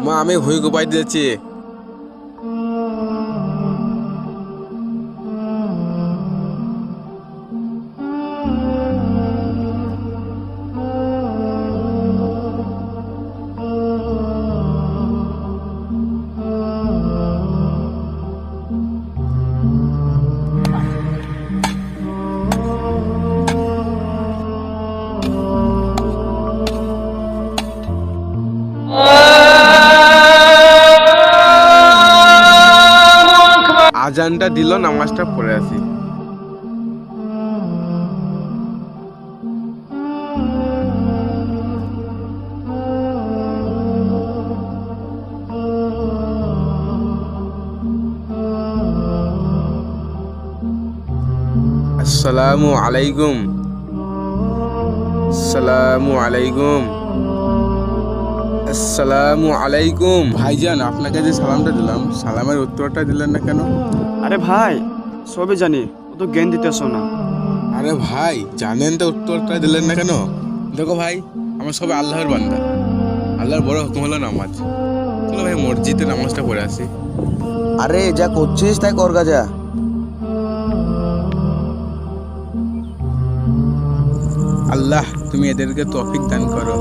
মা আমি ভুই কোপাই দিয়েছি। আজানটা দিল, নামাজটা পড়ে আসি। আসসালামু আলাইকুম। আসসালামু আলাইকুম। আসসালামু আলাইকুম। ভাইজান, আপনাকে যে সালামটা দিলাম, সালামের উত্তরটা দিলেন না কেন? আরে ভাই, সবই জানি, ও তো জ্ঞান দিতেছ না। আরে ভাই, জানেন তো উত্তরটা দিলেন না কেন? দেখো ভাই, আমরা সবাই আল্লাহর বান্দা। আল্লাহর বড় হুকুম হলো নামাজ। চলো ভাই, মসজিদে নামাজটা পড়ে আসি। আরে যা করছিস তাই কর গাজা। আল্লাহ, তুমি এদেরকে তৌফিক দান করো।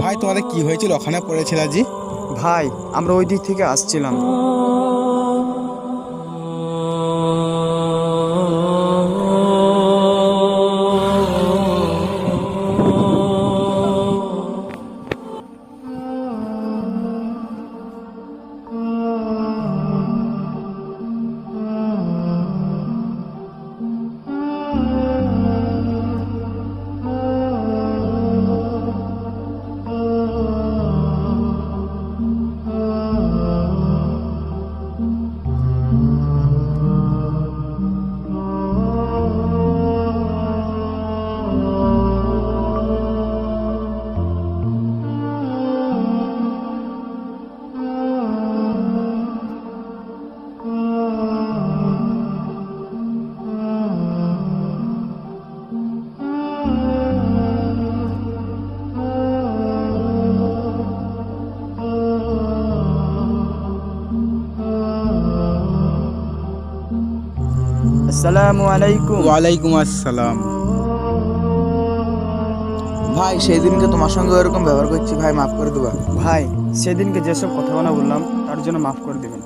ভাই, তোমাদের কি হয়েছিল ওখানে পড়েছিল জি? ভাই, আমরা ওই দিক থেকে আসছিলাম। আসসালামু আলাইকুম। ওয়ালাইকুম আসসালাম। ভাই সেদিনকে তোমার সঙ্গে ওরকম ব্যবহার করছি, ভাই মাফ করে দেবা। ভাই, সেদিনকে যেসব কথাগুলো বললাম তার জন্য মাফ করে দেবেন।